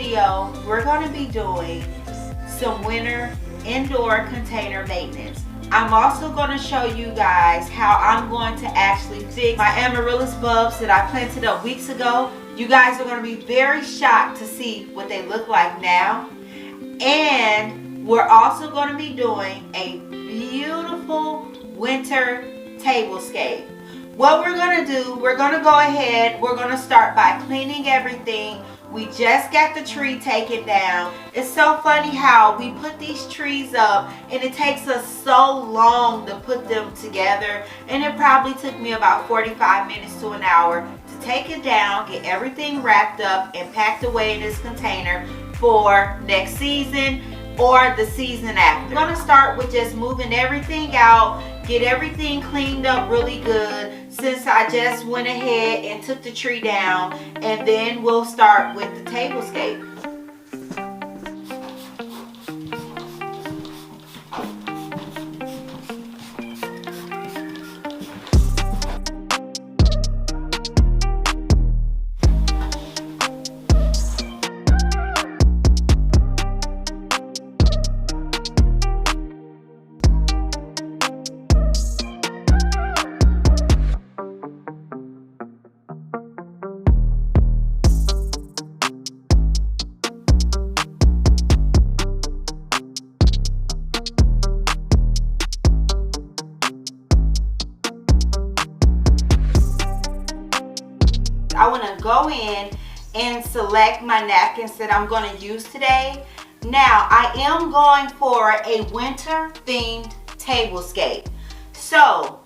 video, we're going to be doing some winter indoor container maintenance. I'm also going to show you guys how I'm going to actually fix my Amaryllis bulbs that I planted up weeks ago. You guys are going to be very shocked to see what they look like now. And we're also going to be doing a beautiful winter tablescape. What we're going to do, we're going to go ahead, we're going to start by cleaning everything. We just got the tree taken down. It's so funny how we put these trees up and it takes us so long to put them together, and it probably took me about 45 minutes to an hour to take it down, get everything wrapped up and packed away in this container for next season or the season after. I'm going to start with just moving everything out, get everything cleaned up really good since I just went ahead and took the tree down, and then we'll start with the tablescape. I want to go in and select my napkins that I'm going to use today. Now, I am going for a winter themed tablescape. So,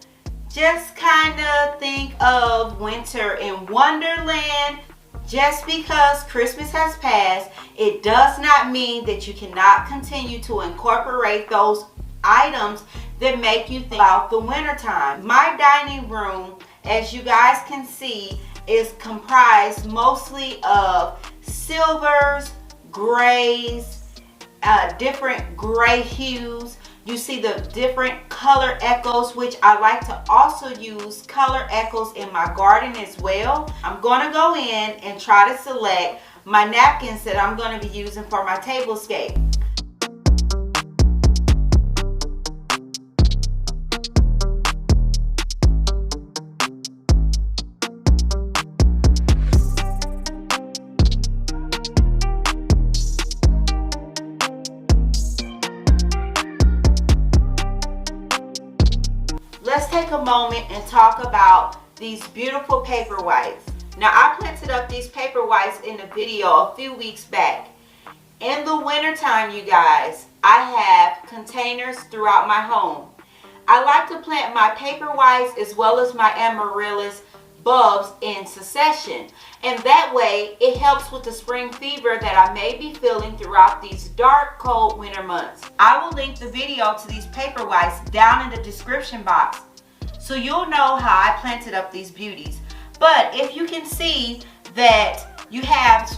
just kind of think of winter in Wonderland. Just because Christmas has passed, it does not mean that you cannot continue to incorporate those items that make you think about the winter time. My dining room, as you guys can see, is comprised mostly of silvers, grays, different gray hues. You see the different color echoes, which I like to also use color echoes in my garden as well. I'm going to go in and try to select my napkins that I'm going to be using for my tablescape. Let's take a moment and talk about these beautiful paper whites. Now, I planted up these paper whites in a video a few weeks back. In the winter time, you guys, I have containers throughout my home. I like to plant my paper whites as well as my amaryllis bulbs in succession, and that way it helps with the spring fever that I may be feeling throughout these dark, cold winter months. I will link the video to these paper whites down in the description box so you'll know how I planted up these beauties. But if you can see that you have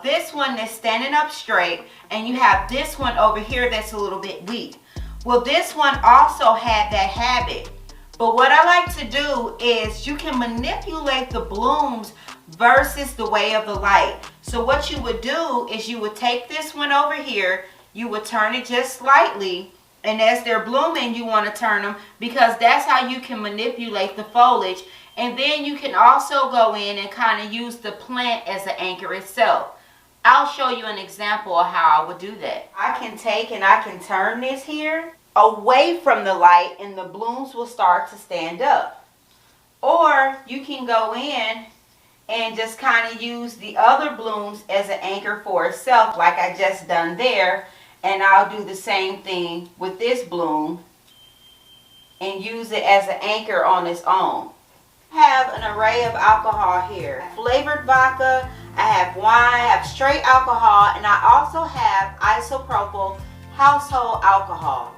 this one that's standing up straight, and you have this one over here that's a little bit weak. Well, this one also had that habit. But what I like to do is you can manipulate the blooms versus the way of the light. So what you would do is you would take this one over here, you would turn it just slightly, and as they're blooming, you want to turn them because that's how you can manipulate the foliage. And then you can also go in and kind of use the plant as an anchor itself. I'll show you an example of how I would do that. I can take and I can turn this here away from the light, and the blooms will start to stand up. Or you can go in and just kind of use the other blooms as an anchor for itself, like I just done there. And I'll do the same thing with this bloom and use it as an anchor on its own. I have an array of alcohol here. Flavored vodka, I have wine, I have straight alcohol, and I also have isopropyl household alcohol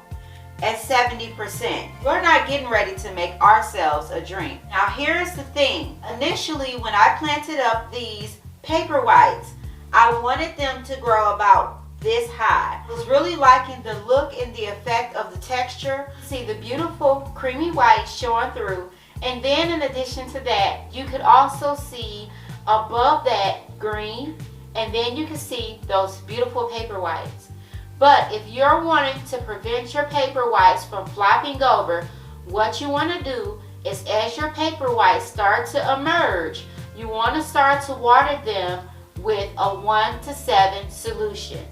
at 70%. We're not getting ready to make ourselves a drink. Now, here's the thing. Initially, when I planted up these paper whites, I wanted them to grow about this high. I was really liking the look and the effect of the texture. See the beautiful creamy white showing through. And then in addition to that, you could also see above that green and then you can see those beautiful paper whites. But if you're wanting to prevent your paper whites from flopping over, what you want to do is, as your paper whites start to emerge, you want to start to water them with a 1 to 7 solution.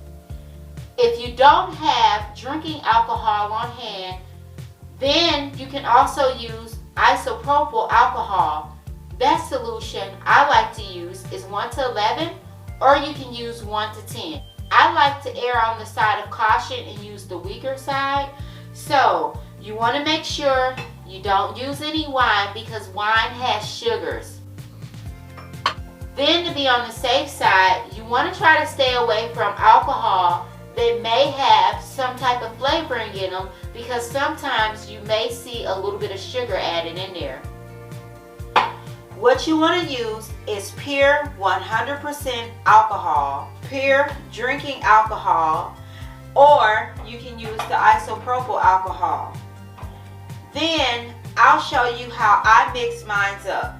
If you don't have drinking alcohol on hand, then you can also use isopropyl alcohol. That solution I like to use is 1 to 11, or you can use 1 to 10. I like to err on the side of caution and use the weaker side. So you want to make sure you don't use any wine, because wine has sugars. Then, to be on the safe side, you want to try to stay away from alcohol that may have some type of flavoring in them, because sometimes you may see a little bit of sugar added in there. What you want to use is pure 100% alcohol, pure drinking alcohol, or you can use the isopropyl alcohol. Then I'll show you how I mix mine up.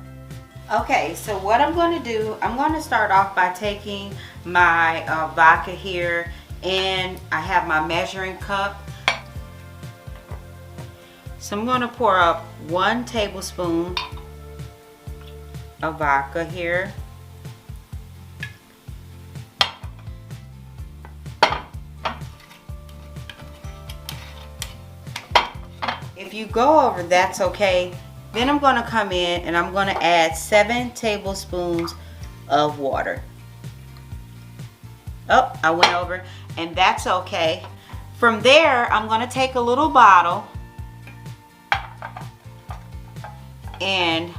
Okay, so what I'm going to do, I'm going to start off by taking my vodka here, and I have my measuring cup. So I'm going to pour up 1 tablespoon of vodka here. If you go over, that's okay. Then I'm going to come in and I'm going to add 7 tablespoons of water. Oh, I went over, and that's okay. From there, I'm going to take a little bottle and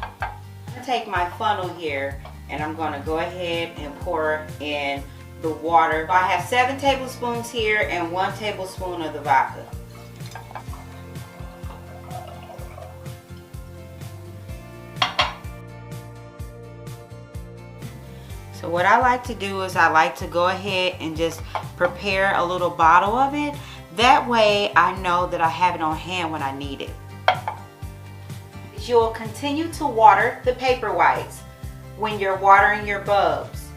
take my funnel here, and I'm going to go ahead and pour in the water. I have 7 tablespoons here and 1 tablespoon of the vodka. So what I like to do is I like to go ahead and just prepare a little bottle of it. That way I know that I have it on hand when I need it. You'll continue to water the paper whites when you're watering your bulbs.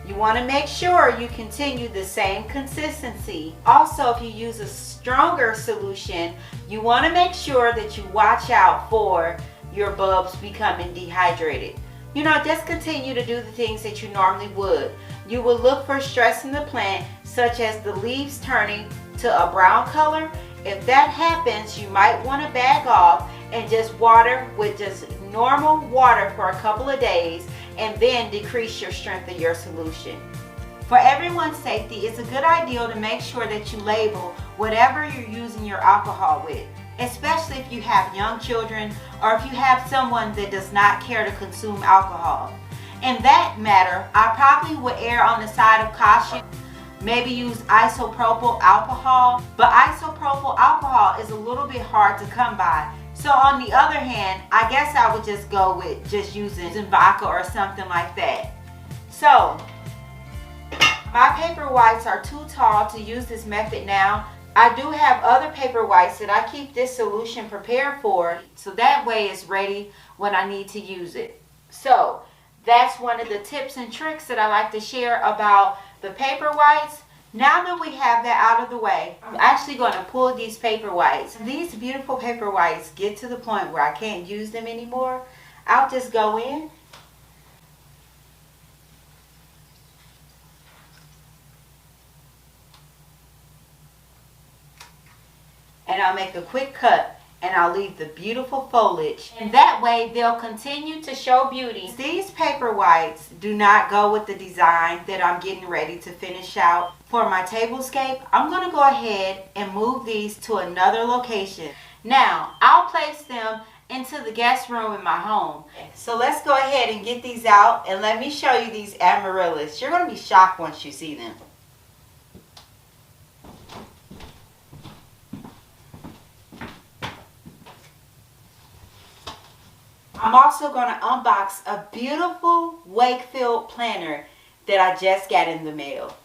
You want to make sure you continue the same consistency. Also, if you use a stronger solution, you want to make sure that you watch out for your bulbs becoming dehydrated. You know, just continue to do the things that you normally would. You will look for stress in the plant, such as the leaves turning to a brown color. If that happens, you might want to back off and just water with just normal water for a couple of days, and then decrease your strength of your solution. For everyone's safety, it's a good idea to make sure that you label whatever you're using your alcohol with, especially if you have young children or if you have someone that does not care to consume alcohol. In that matter, I probably would err on the side of caution. Maybe use isopropyl alcohol, but isopropyl alcohol is a little bit hard to come by. So on the other hand, I guess I would just go with just using vodka or something like that. So my paper whites are too tall to use this method now. I do have other paper whites that I keep this solution prepared for, so that way it's ready when I need to use it. So that's one of the tips and tricks that I like to share about the paper whites. Now that we have that out of the way, I'm actually going to pull these paper whites. These beautiful paper whites get to the point where I can't use them anymore. I'll just go in and I'll make a quick cut, and I'll leave the beautiful foliage, and that way they'll continue to show beauty. These paper whites do not go with the design that I'm getting ready to finish out. For my tablescape, I'm going to go ahead and move these to another location. Now, I'll place them into the guest room in my home. So let's go ahead and get these out, and let me show you these Amaryllis. You're going to be shocked once you see them. I'm also going to unbox a beautiful Wakefield planner that I just got in the mail.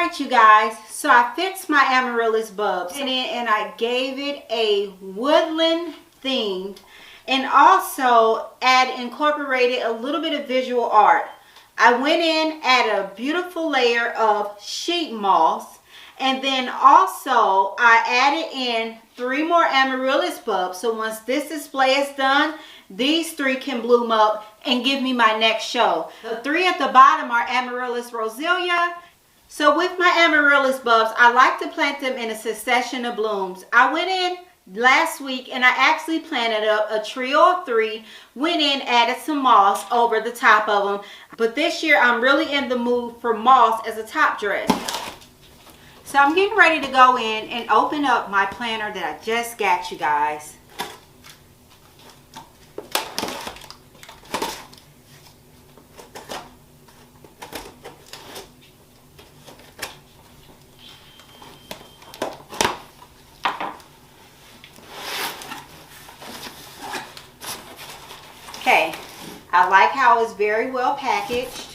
Alright you guys, so I fixed my Amaryllis bulbs and I gave it a woodland theme and also incorporated a little bit of visual art. I went in, added a beautiful layer of sheet moss, and then also I added in 3 more Amaryllis bulbs. So once this display is done, these 3 can bloom up and give me my next show. The 3 at the bottom are Amaryllis roselia. So with my Amaryllis bulbs, I like to plant them in a succession of blooms. I went in last week and I actually planted up a trio of 3, went in, added some moss over the top of them. But this year I'm really in the mood for moss as a top dress. So I'm getting ready to go in and open up my planter that I just got, you guys. Okay, I like how it's very well packaged.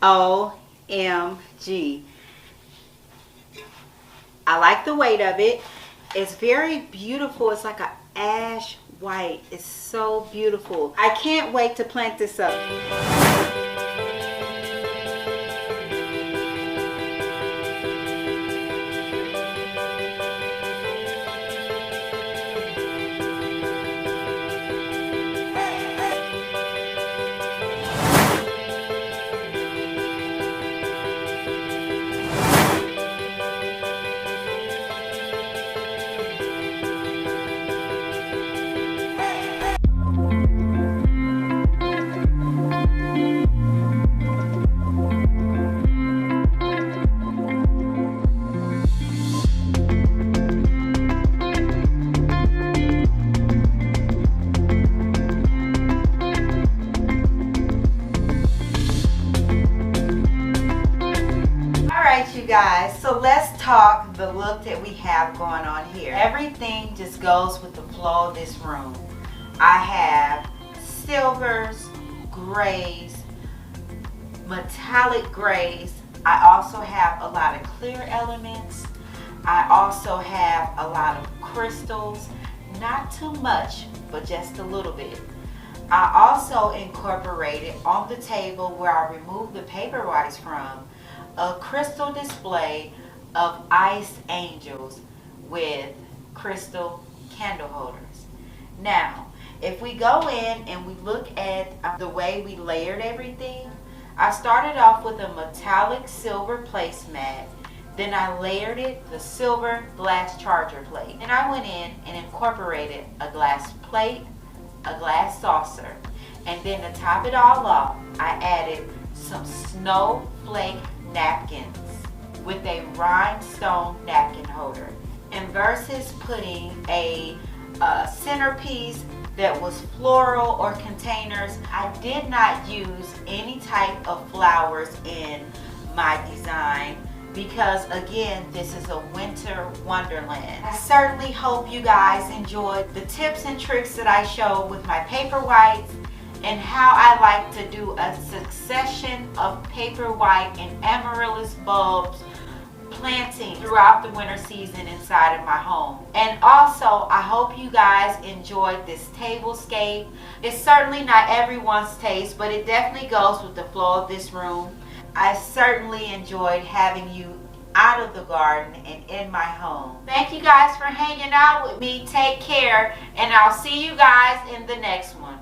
OMG. I like the weight of it. It's very beautiful. It's like an ash white. It's so beautiful. I can't wait to plant this up. Guys, so let's talk the look that we have going on here. Everything just goes with the flow of this room. I have silvers, grays, metallic grays. I also have a lot of clear elements. I also have a lot of crystals, not too much, but just a little bit. I also incorporated on the table where I removed the Paperwhites from a crystal display of ice angels with crystal candle holders. Now, if we go in and we look at the way we layered everything, I started off with a metallic silver placemat. Then I layered it the silver glass charger plate. And I went in and incorporated a glass plate, a glass saucer. And then to top it all off, I added some snowflake napkins with a rhinestone napkin holder. And versus putting a centerpiece that was floral or containers, I did not use any type of flowers in my design because again, this is a winter wonderland. I certainly hope you guys enjoyed the tips and tricks that I showed with my Paperwhites and how I like to do a succession of Paperwhite and Amaryllis bulbs planting throughout the winter season inside of my home. And also, I hope you guys enjoyed this tablescape. It's certainly not everyone's taste, but it definitely goes with the flow of this room. I certainly enjoyed having you out of the garden and in my home. Thank you guys for hanging out with me. Take care, and I'll see you guys in the next one.